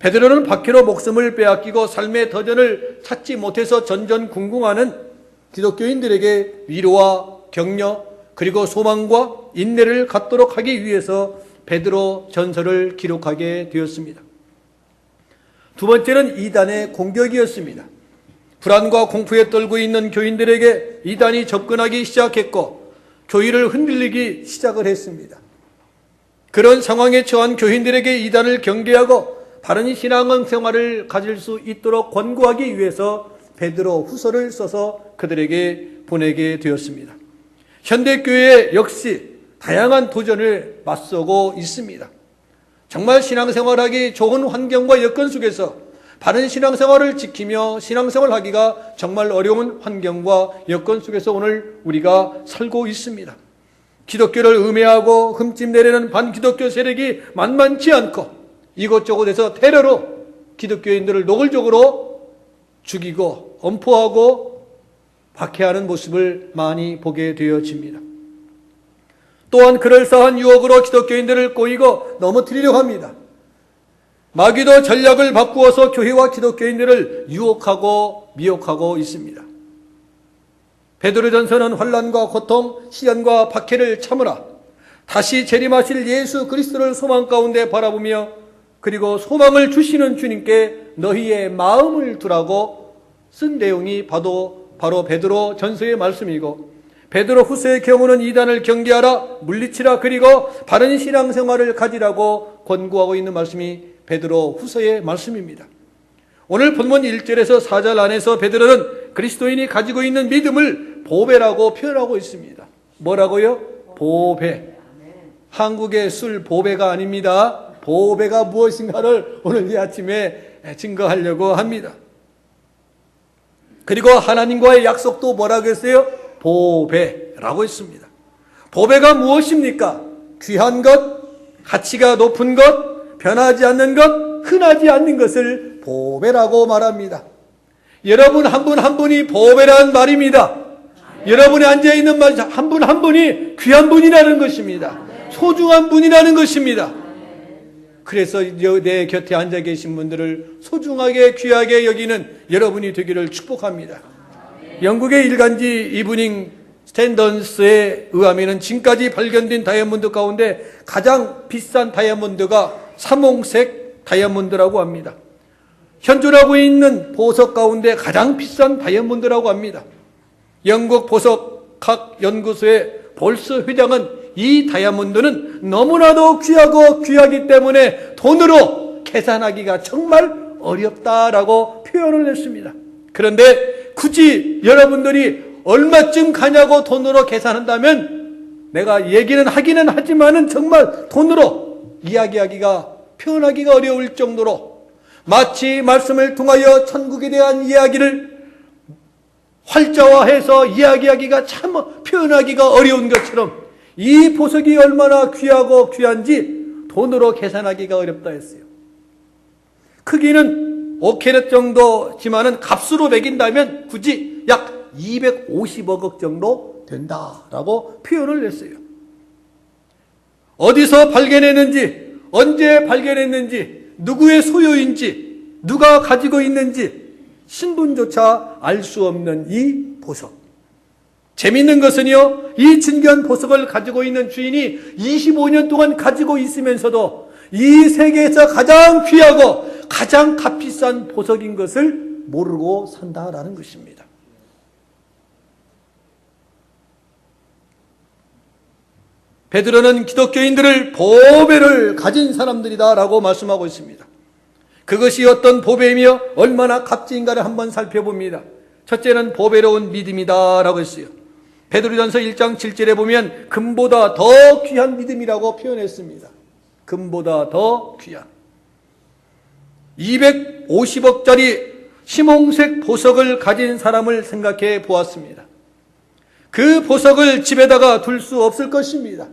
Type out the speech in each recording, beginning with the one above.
베드로는 박해로 목숨을 빼앗기고 삶의 터전을 찾지 못해서 전전긍긍하는 기독교인들에게 위로와 격려 그리고 소망과 인내를 갖도록 하기 위해서 베드로 전서를 기록하게 되었습니다. 두 번째는 이단의 공격이었습니다. 불안과 공포에 떨고 있는 교인들에게 이단이 접근하기 시작했고 교회를 흔들리기 시작을 했습니다. 그런 상황에 처한 교인들에게 이단을 경계하고 바른 신앙생활을 가질 수 있도록 권고하기 위해서 베드로 후서를 써서 그들에게 보내게 되었습니다. 현대교회 역시 다양한 도전을 맞서고 있습니다. 정말 신앙생활하기 좋은 환경과 여건 속에서 바른 신앙생활을 지키며 신앙생활하기가 정말 어려운 환경과 여건 속에서 오늘 우리가 살고 있습니다. 기독교를 음해하고 흠집내려는 반기독교 세력이 만만치 않고 이곳저곳에서 테러로 기독교인들을 노골적으로 죽이고 엄포하고 박해하는 모습을 많이 보게 되어집니다. 또한 그럴싸한 유혹으로 기독교인들을 꼬이고 넘어뜨리려고 합니다. 마귀도 전략을 바꾸어서 교회와 기독교인들을 유혹하고 미혹하고 있습니다. 베드로전서는 환난과 고통, 시련과 박해를 참으라. 다시 재림하실 예수 그리스도를 소망 가운데 바라보며 그리고 소망을 주시는 주님께 너희의 마음을 두라고 쓴 내용이 바로 베드로 전서의 말씀이고 베드로 후서의 경우는 이단을 경계하라, 물리치라, 그리고 바른 신앙생활을 가지라고 권고하고 있는 말씀이 베드로 후서의 말씀입니다. 오늘 본문 1절에서 4절 안에서 베드로는 그리스도인이 가지고 있는 믿음을 보배라고 표현하고 있습니다. 뭐라고요? 보배. 한국의 술 보배가 아닙니다. 보배가 무엇인가를 오늘 이 아침에 증거하려고 합니다. 그리고 하나님과의 약속도 뭐라고 했어요? 보배라고 했습니다. 보배가 무엇입니까? 귀한 것, 가치가 높은 것, 변하지 않는 것, 흔하지 않는 것을 보배라고 말합니다. 여러분 한 분 한 분이 보배라는 말입니다. 여러분이 앉아있는 말 한 분 한 분이 귀한 분이라는 것입니다. 소중한 분이라는 것입니다. 그래서 내 곁에 앉아 계신 분들을 소중하게 귀하게 여기는 여러분이 되기를 축복합니다. 영국의 일간지 이브닝 스탠더스에 의하면 지금까지 발견된 다이아몬드 가운데 가장 비싼 다이아몬드가 삼홍색 다이아몬드라고 합니다. 현존하고 있는 보석 가운데 가장 비싼 다이아몬드라고 합니다. 영국 보석학 연구소의 볼스 회장은 이 다이아몬드는 너무나도 귀하고 귀하기 때문에 돈으로 계산하기가 정말 어렵다라고 표현을 했습니다. 그런데 굳이 여러분들이 얼마쯤 가냐고 돈으로 계산한다면 내가 얘기는 하기는 하지만은 정말 돈으로 이야기하기가 표현하기가 어려울 정도로 마치 말씀을 통하여 천국에 대한 이야기를 활자화해서 이야기하기가 참 표현하기가 어려운 것처럼 이 보석이 얼마나 귀하고 귀한지 돈으로 계산하기가 어렵다 했어요. 크기는 5캐럿 정도지만은 값으로 매긴다면 굳이 약 250억 정도 된다라고 표현을 했어요. 어디서 발견했는지, 언제 발견했는지, 누구의 소유인지, 누가 가지고 있는지 신분조차 알 수 없는 이 보석. 재미있는 것은요, 이 진귀한 보석을 가지고 있는 주인이 25년 동안 가지고 있으면서도 이 세계에서 가장 귀하고 가장 값비싼 보석인 것을 모르고 산다라는 것입니다. 베드로는 기독교인들을 보배를 가진 사람들이다라고 말씀하고 있습니다. 그것이 어떤 보배이며 얼마나 값진가를 한번 살펴봅니다. 첫째는 보배로운 믿음이다라고 했어요. 베드로전서 1장 7절에 보면 금보다 더 귀한 믿음이라고 표현했습니다. 금보다 더 귀한 250억짜리 심홍색 보석을 가진 사람을 생각해 보았습니다. 그 보석을 집에다가 둘 수 없을 것입니다.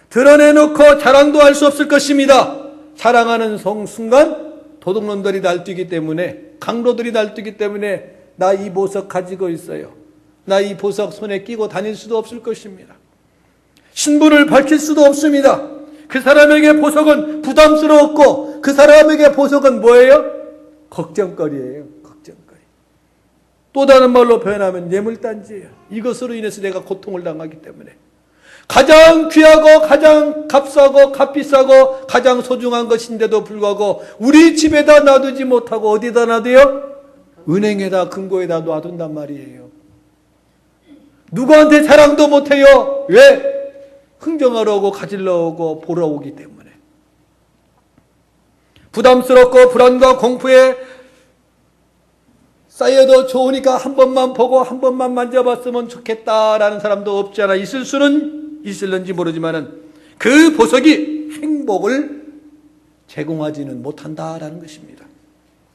드러내놓고 자랑도 할 수 없을 것입니다. 자랑하는 순간 도둑놈들이 날뛰기 때문에, 강도들이 날뛰기 때문에 나 이 보석 가지고 있어요, 나 이 보석 손에 끼고 다닐 수도 없을 것입니다. 신분을 밝힐 수도 없습니다. 그 사람에게 보석은 부담스러웠고 그 사람에게 보석은 뭐예요? 걱정거리예요. 걱정거리. 또 다른 말로 표현하면 예물단지예요. 이것으로 인해서 내가 고통을 당하기 때문에 가장 귀하고 가장 값싸고 값비싸고 가장 소중한 것인데도 불구하고 우리 집에다 놔두지 못하고 어디다 놔둬요? 은행에다 금고에다 놔둔단 말이에요. 누구한테 자랑도 못해요. 왜? 흥정하러 오고 가질러 오고 보러 오기 때문에. 부담스럽고 불안과 공포에 쌓여도 좋으니까 한 번만 보고 한 번만 만져봤으면 좋겠다라는 사람도 없지 않아 있을 수는 있을는지 모르지만은 그 보석이 행복을 제공하지는 못한다라는 것입니다.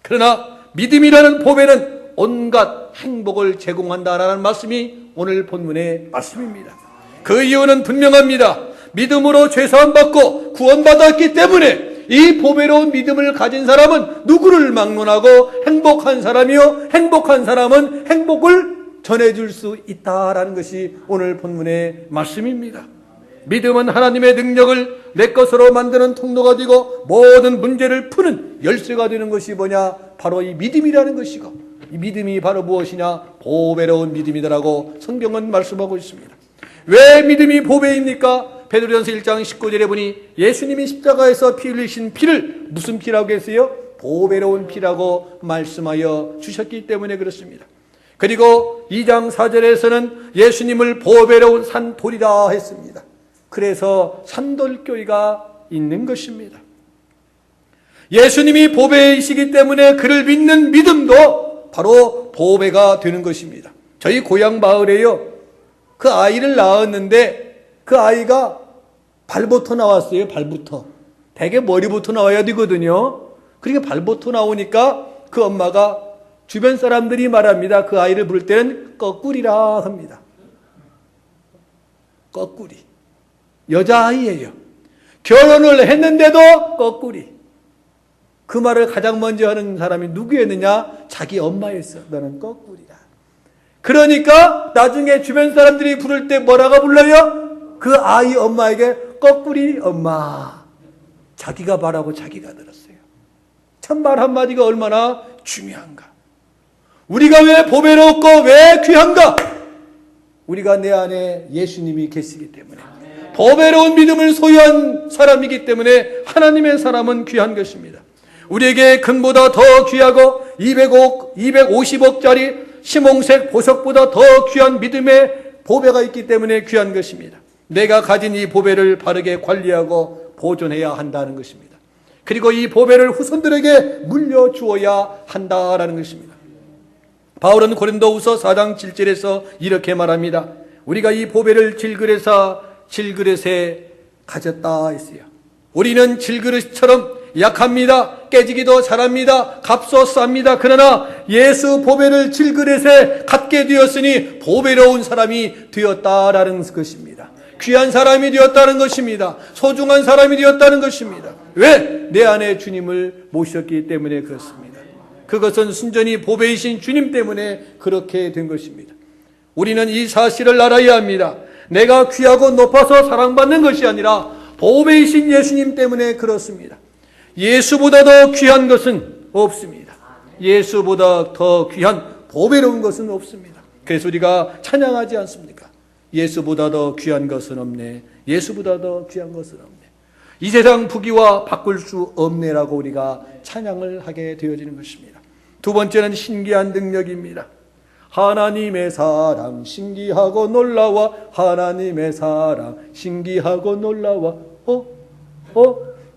그러나 믿음이라는 보배는 온갖 행복을 제공한다라는 말씀이 오늘 본문의 말씀입니다. 그 이유는 분명합니다. 믿음으로 죄사함 받고 구원받았기 때문에 이 보배로운 믿음을 가진 사람은 누구를 막론하고 행복한 사람이요, 행복한 사람은 행복을 전해줄 수 있다라는 것이 오늘 본문의 말씀입니다. 믿음은 하나님의 능력을 내 것으로 만드는 통로가 되고 모든 문제를 푸는 열쇠가 되는 것이 뭐냐? 바로 이 믿음이라는 것이고, 이 믿음이 바로 무엇이냐? 보배로운 믿음이다라고 성경은 말씀하고 있습니다. 왜 믿음이 보배입니까? 베드로전서 1장 19절에 보니 예수님이 십자가에서 피 흘리신 피를 무슨 피라고 했어요? 보배로운 피라고 말씀하여 주셨기 때문에 그렇습니다. 그리고 2장 4절에서는 예수님을 보배로운 산돌이라 했습니다. 그래서 산돌교회가 있는 것입니다. 예수님이 보배이시기 때문에 그를 믿는 믿음도 바로 보배가 되는 것입니다. 저희 고향 마을에요, 그 아이를 낳았는데 그 아이가 발부터 나왔어요. 발부터. 대개 머리부터 나와야 되거든요. 그러니까 발부터 나오니까 그 엄마가 주변 사람들이 말합니다. 그 아이를 부를 때는 꺼꾸리라 합니다. 꺼꾸리. 여자아이예요. 결혼을 했는데도 꺼꾸리. 그 말을 가장 먼저 하는 사람이 누구였느냐? 자기 엄마였어. 너는 꺼꾸리다. 그러니까 나중에 주변 사람들이 부를 때 뭐라고 불러요? 그 아이 엄마에게 꺼꾸리 엄마. 자기가 말하고 자기가 들었어요. 참 말 한마디가 얼마나 중요한가. 우리가 왜 보배롭고 왜 귀한가? 우리가 내 안에 예수님이 계시기 때문에, 보배로운 믿음을 소유한 사람이기 때문에 하나님의 사람은 귀한 것입니다. 우리에게 금보다 더 귀하고 250억짜리 심홍색 보석보다 더 귀한 믿음의 보배가 있기 때문에 귀한 것입니다. 내가 가진 이 보배를 바르게 관리하고 보존해야 한다는 것입니다. 그리고 이 보배를 후손들에게 물려주어야 한다는 것입니다. 바울은 고린도후서 4장 7절에서 이렇게 말합니다. 우리가 이 보배를 질그릇에 가졌다 했어요. 우리는 질그릇처럼 약합니다. 깨지기도 잘합니다. 값도 쌉니다. 그러나 예수 보배를 질그릇에 갖게 되었으니 보배로운 사람이 되었다라는 것입니다. 귀한 사람이 되었다는 것입니다. 소중한 사람이 되었다는 것입니다. 왜? 내 안에 주님을 모셨기 때문에 그렇습니다. 그것은 순전히 보배이신 주님 때문에 그렇게 된 것입니다. 우리는 이 사실을 알아야 합니다. 내가 귀하고 높아서 사랑받는 것이 아니라 보배이신 예수님 때문에 그렇습니다. 예수보다 더 귀한 것은 없습니다. 예수보다 더 귀한 보배로운 것은 없습니다. 그래서 우리가 찬양하지 않습니까? 예수보다 더 귀한 것은 없네. 예수보다 더 귀한 것은 없네. 이 세상 부귀와 바꿀 수 없네라고 우리가 찬양을 하게 되어지는 것입니다. 두 번째는 신기한 능력입니다. 하나님의 사랑 신기하고 놀라워. 하나님의 사랑 신기하고 놀라워.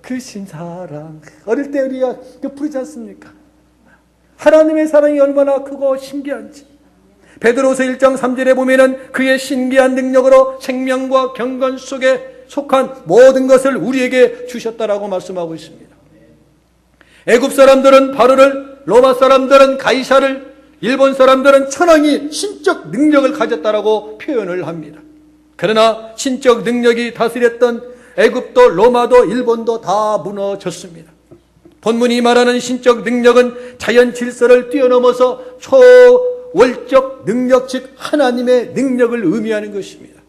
그 신사랑. 어릴 때 우리가 부르지 않습니까? 하나님의 사랑이 얼마나 크고 신기한지. 베드로서 1장 3절에 보면은 그의 신기한 능력으로 생명과 경건 속에 속한 모든 것을 우리에게 주셨다라고 말씀하고 있습니다. 애굽 사람들은 바로를, 로마 사람들은 가이사를, 일본 사람들은 천황이 신적 능력을 가졌다라고 표현을 합니다. 그러나 신적 능력이 다스렸던 애굽도 로마도 일본도 다 무너졌습니다. 본문이 말하는 신적 능력은 자연 질서를 뛰어넘어서 초월적 능력, 즉 하나님의 능력을 의미하는 것입니다.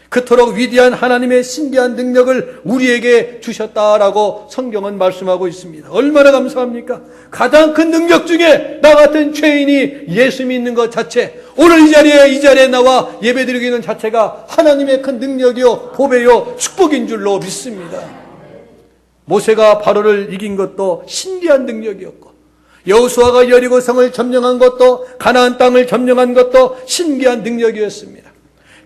그토록 위대한 하나님의 신기한 능력을 우리에게 주셨다라고 성경은 말씀하고 있습니다. 얼마나 감사합니까? 가장 큰 능력 중에 나 같은 죄인이 예수 믿는 것 자체, 오늘 이 자리에 나와 예배드리고 있는 자체가 하나님의 큰 능력이요, 보배요, 축복인 줄로 믿습니다. 모세가 바로를 이긴 것도 신기한 능력이었고, 여호수아가 여리고성을 점령한 것도, 가나안 땅을 점령한 것도 신기한 능력이었습니다.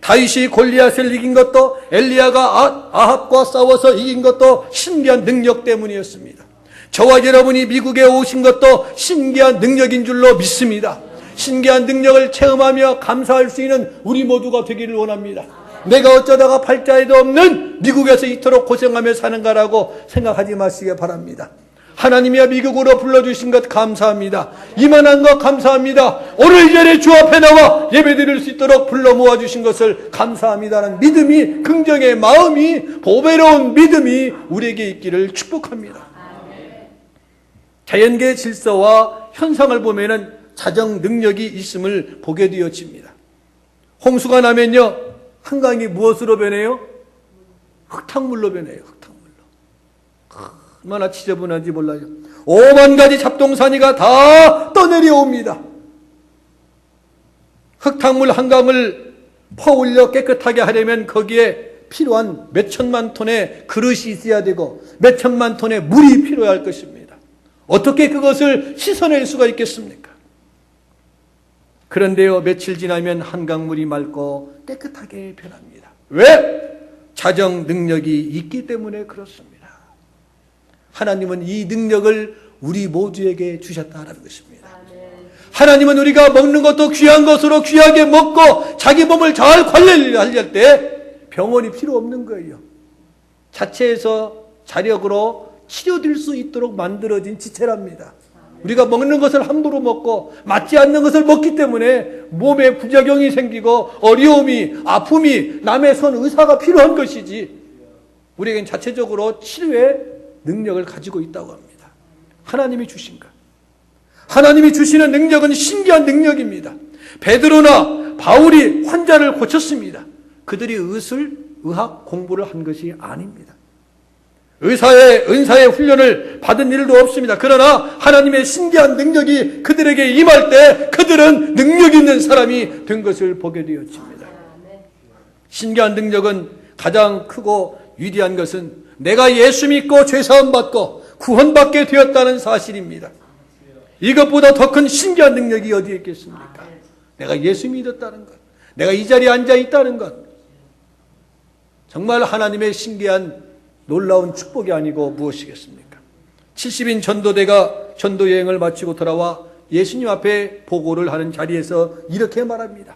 다윗이 골리앗을 이긴 것도, 엘리야가 아합과 싸워서 이긴 것도 신기한 능력 때문이었습니다. 저와 여러분이 미국에 오신 것도 신기한 능력인 줄로 믿습니다. 신기한 능력을 체험하며 감사할 수 있는 우리 모두가 되기를 원합니다. 내가 어쩌다가 팔자에도 없는 미국에서 이토록 고생하며 사는가라고 생각하지 마시기 바랍니다. 하나님이 미국으로 불러주신 것 감사합니다. 이만한 것 감사합니다. 오늘 이 자리에 주 앞에 나와 예배드릴 수 있도록 불러 모아주신 것을 감사합니다라는 믿음이, 긍정의 마음이, 보배로운 믿음이 우리에게 있기를 축복합니다. 자연계의 질서와 현상을 보면은 자정 능력이 있음을 보게 되어집니다. 홍수가 나면요, 한강이 무엇으로 변해요? 흙탕물로 변해요. 흙탕물로. 얼마나 지저분한지 몰라요. 5만 가지 잡동사니가 다 떠내려옵니다. 흙탕물 한강을 퍼올려 깨끗하게 하려면 거기에 필요한 몇 천만 톤의 그릇이 있어야 되고 몇 천만 톤의 물이 필요할 것입니다. 어떻게 그것을 씻어낼 수가 있겠습니까? 그런데요, 며칠 지나면 한강물이 맑고 깨끗하게 변합니다. 왜? 자정 능력이 있기 때문에 그렇습니다. 하나님은 이 능력을 우리 모두에게 주셨다는 것입니다. 하나님은 우리가 먹는 것도 귀한 것으로 귀하게 먹고 자기 몸을 잘 관리할 때 병원이 필요 없는 거예요. 자체에서 자력으로 치료될 수 있도록 만들어진 지체랍니다. 우리가 먹는 것을 함부로 먹고 맞지 않는 것을 먹기 때문에 몸에 부작용이 생기고 어려움이, 아픔이, 남의 선 의사가 필요한 것이지, 우리에겐 자체적으로 치료의 능력을 가지고 있다고 합니다. 하나님이 주신 것. 하나님이 주시는 능력은 신기한 능력입니다. 베드로나 바울이 환자를 고쳤습니다. 그들이 의학 공부를 한 것이 아닙니다. 은사의 훈련을 받은 일도 없습니다. 그러나 하나님의 신기한 능력이 그들에게 임할 때 그들은 능력 있는 사람이 된 것을 보게 되었습니다. 신기한 능력은 가장 크고 위대한 것은 내가 예수 믿고 죄사함 받고 구원받게 되었다는 사실입니다. 이것보다 더 큰 신기한 능력이 어디에 있겠습니까? 내가 예수 믿었다는 것, 내가 이 자리에 앉아 있다는 것, 정말 하나님의 신기한 놀라운 축복이 아니고 무엇이겠습니까? 70인 전도대가 전도여행을 마치고 돌아와 예수님 앞에 보고를 하는 자리에서 이렇게 말합니다.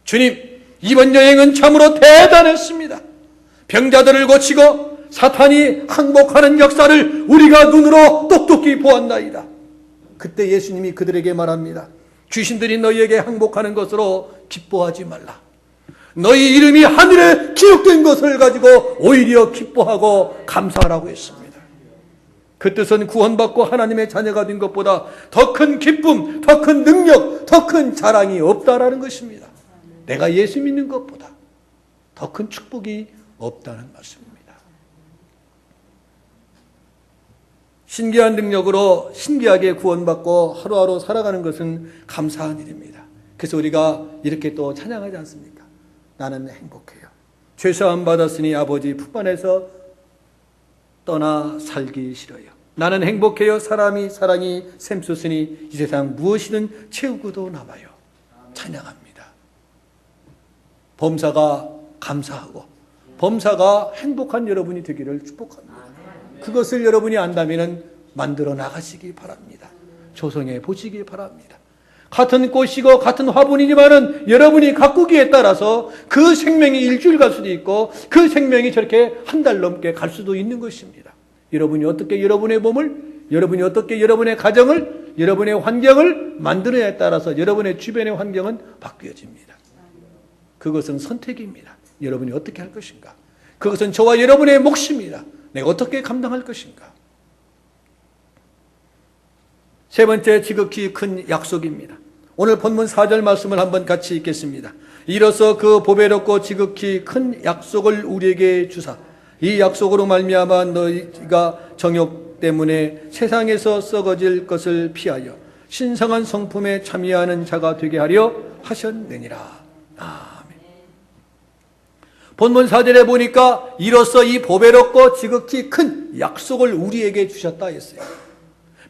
주님, 이번 여행은 참으로 대단했습니다. 병자들을 고치고 사탄이 항복하는 역사를 우리가 눈으로 똑똑히 보았나이다. 그때 예수님이 그들에게 말합니다. 귀신들이 너희에게 항복하는 것으로 기뻐하지 말라. 너희 이름이 하늘에 기록된 것을 가지고 오히려 기뻐하고 감사하라고 했습니다. 그 뜻은 구원받고 하나님의 자녀가 된 것보다 더 큰 기쁨, 더 큰 능력, 더 큰 자랑이 없다라는 것입니다. 내가 예수 믿는 것보다 더 큰 축복이 없다는 말씀입니다. 신기한 능력으로 신기하게 구원받고 하루하루 살아가는 것은 감사한 일입니다. 그래서 우리가 이렇게 또 찬양하지 않습니까? 나는 행복해요. 죄사함 받았으니 아버지 품 안에서 떠나 살기 싫어요. 나는 행복해요. 사랑이 샘솟으니 이 세상 무엇이든 채우고도 남아요. 찬양합니다. 범사가 감사하고 범사가 행복한 여러분이 되기를 축복합니다. 그것을 여러분이 안다면 만들어 나가시기 바랍니다. 조성해 보시기 바랍니다. 같은 꽃이고 같은 화분이지만은 여러분이 가꾸기에 따라서 그 생명이 일주일 갈 수도 있고 그 생명이 저렇게 한 달 넘게 갈 수도 있는 것입니다. 여러분이 어떻게 여러분의 몸을, 여러분이 어떻게 여러분의 가정을, 여러분의 환경을 만드느냐에 따라서 여러분의 주변의 환경은 바뀌어집니다. 그것은 선택입니다. 여러분이 어떻게 할 것인가? 그것은 저와 여러분의 몫입니다. 내가 어떻게 감당할 것인가? 세 번째 지극히 큰 약속입니다. 오늘 본문 4절 말씀을 한번 같이 읽겠습니다. 이로써 그 보배롭고 지극히 큰 약속을 우리에게 주사 이 약속으로 말미암아 너희가 정욕 때문에 세상에서 썩어질 것을 피하여 신성한 성품에 참여하는 자가 되게 하려 하셨느니라. 아멘. 본문 4절에 보니까 이로써 이 보배롭고 지극히 큰 약속을 우리에게 주셨다 했어요.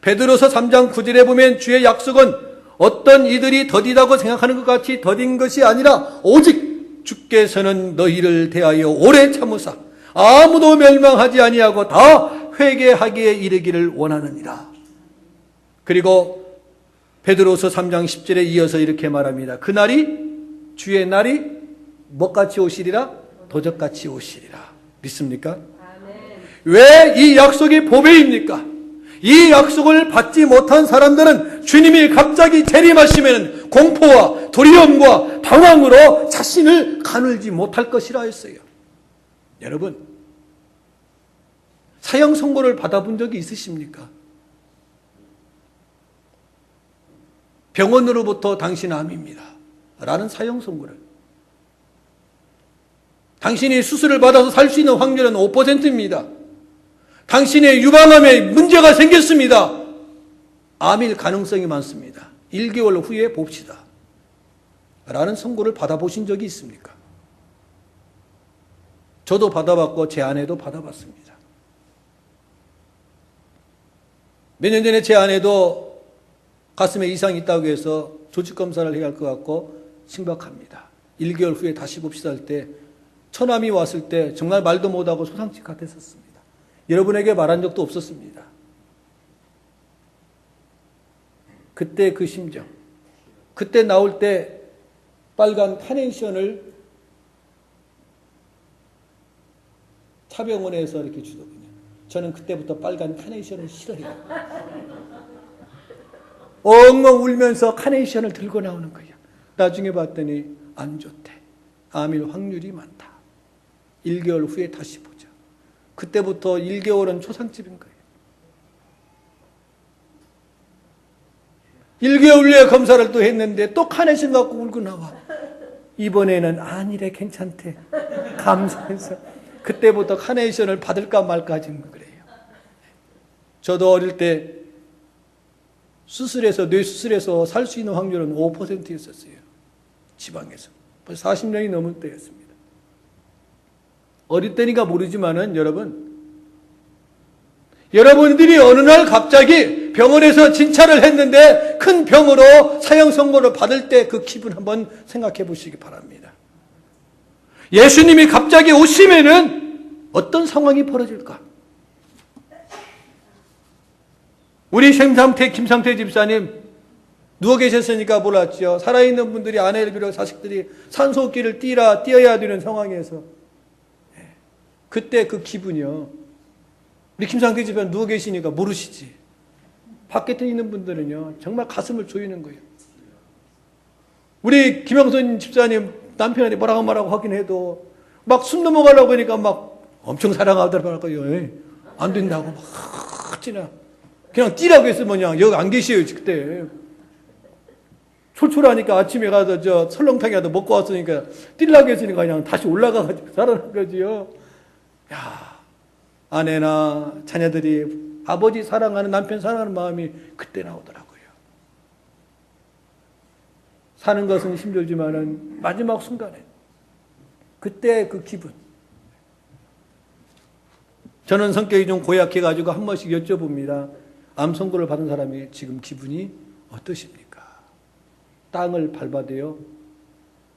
베드로서 3장 9절에 보면 주의 약속은 어떤 이들이 더디다고 생각하는 것 같이 더딘 것이 아니라 오직 주께서는 너희를 대하여 오래 참으사 아무도 멸망하지 아니하고 다 회개하기에 이르기를 원하느니라. 그리고 베드로서 3장 10절에 이어서 이렇게 말합니다. 그날이 주의 날이 뭐같이 오시리라? 도적같이 오시리라. 믿습니까? 왜 이 약속이 보배입니까? 이 약속을 받지 못한 사람들은 주님이 갑자기 재림하시면 공포와 두려움과 방황으로 자신을 가눌지 못할 것이라 했어요. 여러분, 사형 선고를 받아본 적이 있으십니까? 병원으로부터 당신 암입니다 라는 사형 선고를, 당신이 수술을 받아서 살 수 있는 확률은 5%입니다. 당신의 유방암에 문제가 생겼습니다. 암일 가능성이 많습니다. 1개월 후에 봅시다 라는 선고를 받아보신 적이 있습니까? 저도 받아봤고 제 아내도 받아봤습니다. 몇 년 전에 제 아내도 가슴에 이상이 있다고 해서 조직검사를 해야 할 것 같고 심각합니다. 1개월 후에 다시 봅시다 할 때 처남이 왔을 때 정말 말도 못하고 소상치 같았었습니다. 여러분에게 말한 적도 없었습니다. 그때 그 심정, 그때 나올 때 빨간 카네이션을 차병원에서 이렇게 주더군요. 저는 그때부터 빨간 카네이션을 싫어해요. 엉엉 울면서 카네이션을 들고 나오는 거예요. 나중에 봤더니 안 좋대. 암일 확률이 많다. 1개월 후에 다시 보자. 그때부터 1개월은 초상집인 거예요. 1개월 후에 검사를 또 했는데 또 카네이션 갖고 울고 나와. 이번에는 아니래, 괜찮대. 감사해서 그때부터 카네이션을 받을까 말까 하는 그래요. 저도 어릴 때 수술해서, 뇌수술해서 살 수 있는 확률은 5%였었어요. 지방에서. 벌써 40년이 넘은 때였습니다. 어릴 때니까 모르지만은 여러분들이 어느 날 갑자기 병원에서 진찰을 했는데 큰 병으로 사형 선고를 받을 때 그 기분 한번 생각해 보시기 바랍니다. 예수님이 갑자기 오시면은 어떤 상황이 벌어질까? 우리 김상태 집사님 누워 계셨으니까 몰랐죠. 살아있는 분들이 아내를 비롯해 자식들이 산소호흡기를 띄어야 되는 상황에서 그때 그 기분이요. 우리 김상태 집사님 누워 계시니까 모르시지. 밖에 있는 분들은요 정말 가슴을 조이는 거예요. 우리 김영선 집사님 남편이 뭐라고 하긴 해도 막 숨 넘어가려고 하니까 막 엄청 사랑하더라고요. 안 된다고 막 지나 그냥 뛰라고 했으면 그냥 여기 안 계셔요. 그때 촐촐하니까 아침에 가서 저 설렁탕이라도 먹고 왔으니까 뛰려고 했으니까 그냥 다시 올라가가지고 살아난 거지요. 야, 아내나 자녀들이 아버지 사랑하는, 남편 사랑하는 마음이 그때 나오더라고요. 사는 것은 힘들지만은 마지막 순간에 그때 그 기분. 저는 성격이 좀 고약해가지고 한 번씩 여쭤봅니다. 암 선고를 받은 사람이 지금 기분이 어떠십니까? 땅을 밟아대요.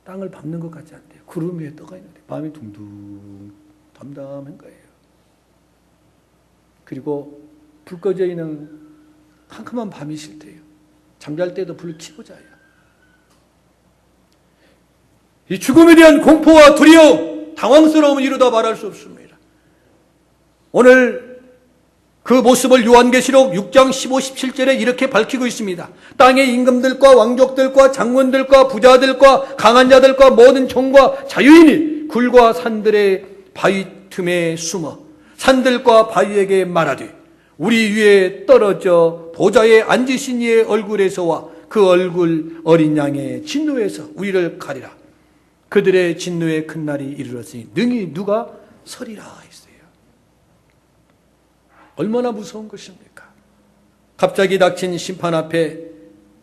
땅을 밟는 것 같지 않대요. 구름 위에 떠가 있는데 마음이 둥둥 담담한 거예요. 그리고 불 꺼져 있는 캄캄한 밤이 싫대요. 잠잘 때도 불을 켜고 자요. 이 죽음에 대한 공포와 두려움, 당황스러움은 이루다 말할 수 없습니다. 오늘 그 모습을 요한계시록 6장 15, 17절에 이렇게 밝히고 있습니다. 땅의 임금들과 왕족들과 장군들과 부자들과 강한 자들과 모든 종과 자유인이 굴과 산들의 바위 틈에 숨어 산들과 바위에게 말하되 우리 위에 떨어져 보좌에 앉으신 이의 얼굴에서와 그 얼굴 어린 양의 진노에서 우리를 가리라. 그들의 진노의 큰 날이 이르렀으니 능히 누가 서리라 했어요. 얼마나 무서운 것입니까? 갑자기 닥친 심판 앞에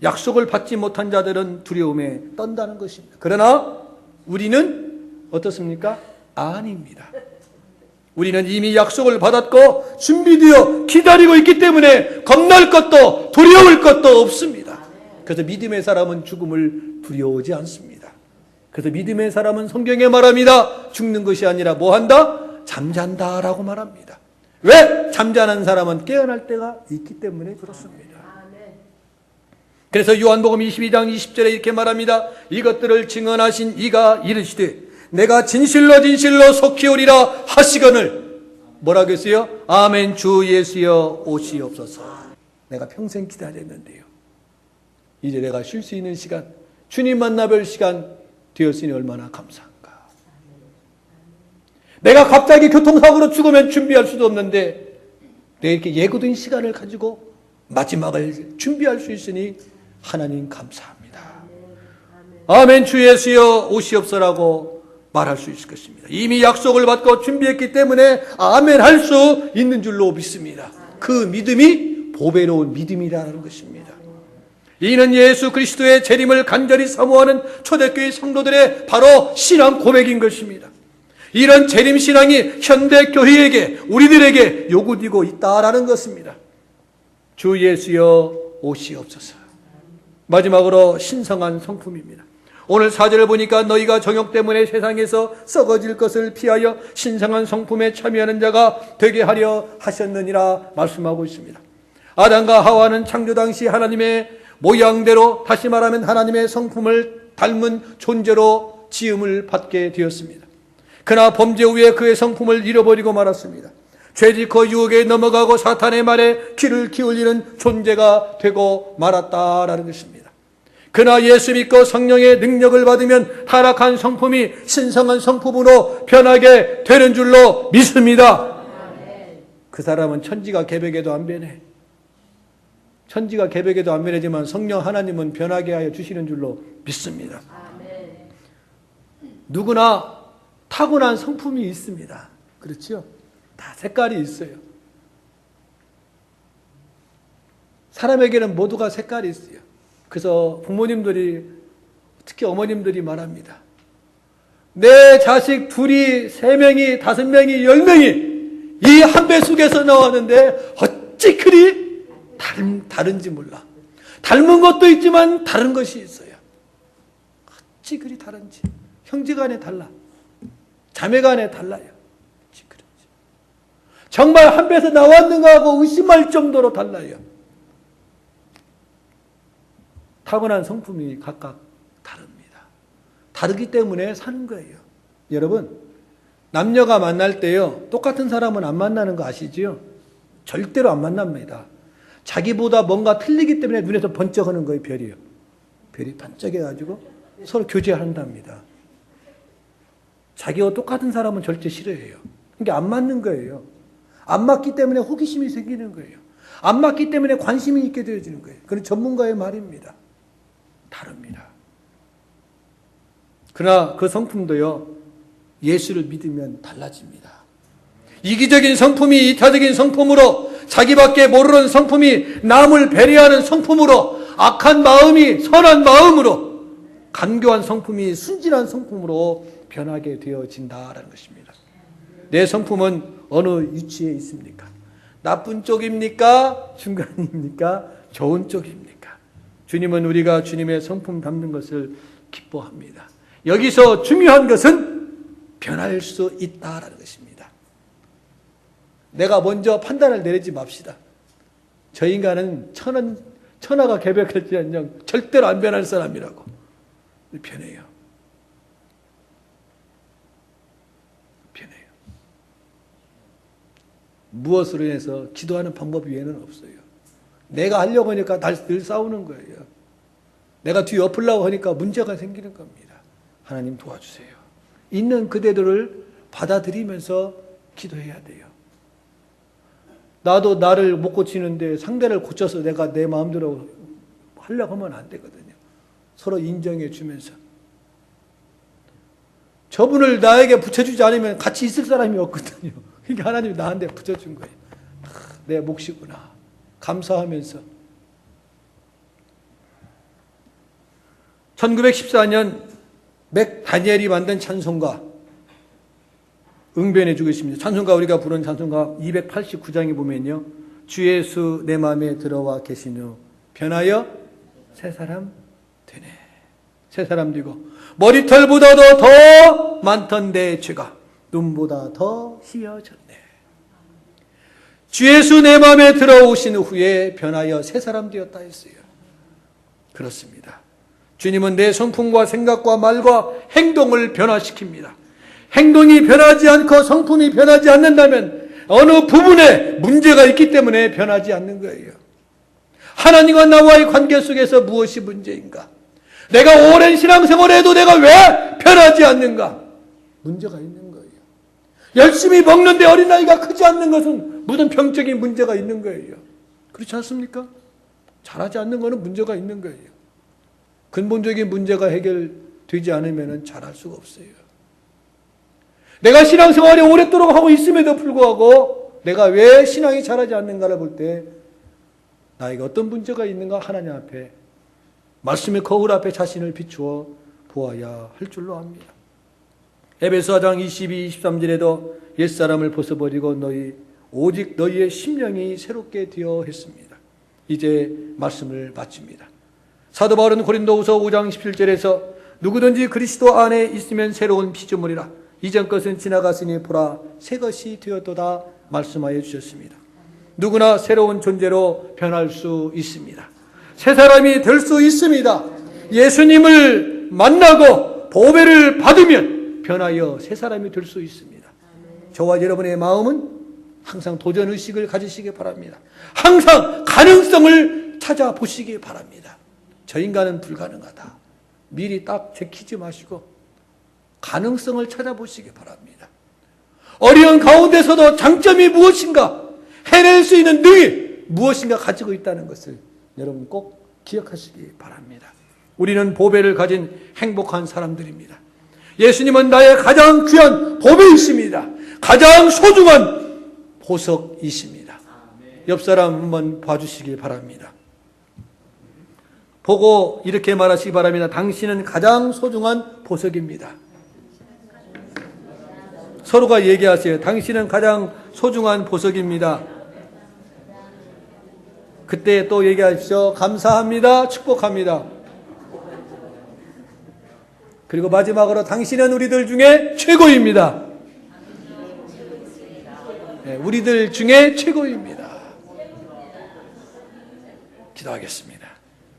약속을 받지 못한 자들은 두려움에 떤다는 것입니다. 그러나 우리는 어떻습니까? 아닙니다. 우리는 이미 약속을 받았고 준비되어 기다리고 있기 때문에 겁날 것도 두려울 것도 없습니다. 그래서 믿음의 사람은 죽음을 두려워하지 않습니다. 그래서 믿음의 사람은 성경에 말합니다. 죽는 것이 아니라 뭐 한다? 잠잔다라고 말합니다. 왜? 잠자는 사람은 깨어날 때가 있기 때문에 그렇습니다. 그래서 요한복음 22장 20절에 이렇게 말합니다. 이것들을 증언하신 이가 이르시되 내가 진실로 진실로 속히 오리라 하시거늘 뭐라고 했어요? 아멘 주 예수여 오시옵소서. 내가 평생 기다렸는데요. 이제 내가 쉴 수 있는 시간, 주님 만나뵐 시간 되었으니 얼마나 감사한가. 내가 갑자기 교통사고로 죽으면 준비할 수도 없는데 내가 이렇게 예고된 시간을 가지고 마지막을 준비할 수 있으니 하나님 감사합니다. 아멘 주 예수여 오시옵소라고 말할 수 있을 것입니다. 이미 약속을 받고 준비했기 때문에 아멘 할 수 있는 줄로 믿습니다. 그 믿음이 보배로운 믿음이라는 것입니다. 이는 예수 그리스도의 재림을 간절히 사모하는 초대교회 성도들의 바로 신앙 고백인 것입니다. 이런 재림 신앙이 현대 교회에게 우리들에게 요구되고 있다라는 것입니다. 주 예수여 오시옵소서. 마지막으로 신성한 성품입니다. 오늘 4절을 보니까 너희가 정욕 때문에 세상에서 썩어질 것을 피하여 신성한 성품에 참여하는 자가 되게 하려 하셨느니라 말씀하고 있습니다. 아담과 하와는 창조 당시 하나님의 모양대로, 다시 말하면 하나님의 성품을 닮은 존재로 지음을 받게 되었습니다. 그러나 범죄 후에 그의 성품을 잃어버리고 말았습니다. 죄짓고 유혹에 넘어가고 사탄의 말에 귀를 기울이는 존재가 되고 말았다라는 것입니다. 그러나 예수 믿고 성령의 능력을 받으면 타락한 성품이 신성한 성품으로 변하게 되는 줄로 믿습니다. 그 사람은 천지가 개벽에도 안 변해. 천지가 개벽에도 안 변하지만 성령 하나님은 변하게 하여 주시는 줄로 믿습니다. 누구나 타고난 성품이 있습니다. 그렇죠? 다 색깔이 있어요. 사람에게는 모두가 색깔이 있어요. 그래서 부모님들이, 특히 어머님들이 말합니다. 내 자식 둘이, 3명이, 5명이, 10명이 이 한 배 속에서 나왔는데 어찌 그리 다른지 몰라. 닮은 것도 있지만 다른 것이 있어요. 어찌 그리 다른지. 형제간에 달라. 자매간에 달라요. 어찌 그런지. 정말 한 배에서 나왔는가 하고 의심할 정도로 달라요. 타고난 성품이 각각 다릅니다. 다르기 때문에 사는 거예요. 여러분, 남녀가 만날 때요, 똑같은 사람은 안 만나는 거 아시죠? 절대로 안 만납니다. 자기보다 뭔가 틀리기 때문에 눈에서 번쩍하는 거예요, 별이요. 별이 반짝여가지고 서로 교제한답니다. 자기와 똑같은 사람은 절대 싫어해요. 그러니까 안 맞는 거예요. 안 맞기 때문에 호기심이 생기는 거예요. 안 맞기 때문에 관심이 있게 되어지는 거예요. 그건 전문가의 말입니다. 다릅니다. 그러나 그 성품도요, 예수를 믿으면 달라집니다. 이기적인 성품이 이타적인 성품으로, 자기밖에 모르는 성품이 남을 배려하는 성품으로, 악한 마음이 선한 마음으로, 간교한 성품이 순진한 성품으로 변하게 되어진다라는 것입니다. 내 성품은 어느 위치에 있습니까? 나쁜 쪽입니까? 중간입니까? 좋은 쪽입니까? 주님은 우리가 주님의 성품 담는 것을 기뻐합니다. 여기서 중요한 것은 변할 수 있다라는 것입니다. 내가 먼저 판단을 내리지 맙시다. 저 인간은 천하가 개벽할지언정 절대로 안 변할 사람이라고. 변해요. 변해요. 무엇으로 인해서 기도하는 방법 외에는 없어요. 내가 하려고 하니까 늘 싸우는 거예요. 내가 뒤 엎으려고 하니까 문제가 생기는 겁니다. 하나님 도와주세요. 있는 그대들을 받아들이면서 기도해야 돼요. 나도 나를 못 고치는데 상대를 고쳐서 내가 내 마음대로 하려고 하면 안 되거든요. 서로 인정해 주면서. 저분을 나에게 붙여주지 않으면 같이 있을 사람이 없거든요. 그러니까 하나님이 나한테 붙여준 거예요. 내 몫이구나. 감사하면서. 1914년 맥 다니엘이 만든 찬송가 응변해 주고 있습니다. 찬송가 우리가 부른 찬송가 289장에 보면요. 주 예수 내 마음에 들어와 계신 후 변하여 새 사람 되네. 새 사람 되고 머리털보다도 더 많던 내 죄가 눈보다 더 희어졌네. 주 예수 내 마음에 들어오신 후에 변하여 새 사람 되었다 했어요. 그렇습니다. 주님은 내 성품과 생각과 말과 행동을 변화시킵니다. 행동이 변하지 않고 성품이 변하지 않는다면 어느 부분에 문제가 있기 때문에 변하지 않는 거예요. 하나님과 나와의 관계 속에서 무엇이 문제인가? 내가 오랜 신앙생활을 해도 내가 왜 변하지 않는가? 문제가 있는 거예요. 열심히 먹는데 어린아이가 크지 않는 것은 무슨 병적인 문제가 있는 거예요. 그렇지 않습니까? 잘하지 않는 것은 문제가 있는 거예요. 근본적인 문제가 해결되지 않으면 잘할 수가 없어요. 내가 신앙생활을 오랫도록 하고 있음에도 불구하고 내가 왜 신앙이 자라지 않는가를 볼 때 나에게 어떤 문제가 있는가 하나님 앞에 말씀의 거울 앞에 자신을 비추어 보아야 할 줄로 압니다. 에베소 4장 22, 23절에도 옛사람을 벗어버리고 오직 너희의 심령이 새롭게 되어 했습니다. 이제 말씀을 마칩니다. 사도 바울은 고린도후서 5장 17절에서 누구든지 그리스도 안에 있으면 새로운 피조물이라 이전 것은 지나갔으니 보라 새 것이 되었도다 말씀하여 주셨습니다. 누구나 새로운 존재로 변할 수 있습니다. 새 사람이 될 수 있습니다. 예수님을 만나고 보배를 받으면 변하여 새 사람이 될 수 있습니다. 저와 여러분의 마음은 항상 도전의식을 가지시기 바랍니다. 항상 가능성을 찾아보시기 바랍니다. 저 인간은 불가능하다. 미리 딱 제키지 마시고 가능성을 찾아보시기 바랍니다. 어려운 가운데서도 장점이 무엇인가, 해낼 수 있는 능이 무엇인가 가지고 있다는 것을 여러분 꼭 기억하시기 바랍니다. 우리는 보배를 가진 행복한 사람들입니다. 예수님은 나의 가장 귀한 보배이십니다. 가장 소중한 보석이십니다. 옆 사람 한번 봐주시기 바랍니다. 보고 이렇게 말하시기 바랍니다. 당신은 가장 소중한 보석입니다. 서로가 얘기하세요. 당신은 가장 소중한 보석입니다. 그때 또 얘기하십시오. 감사합니다. 축복합니다. 그리고 마지막으로 당신은 우리들 중에 최고입니다. 네, 우리들 중에 최고입니다. 기도하겠습니다.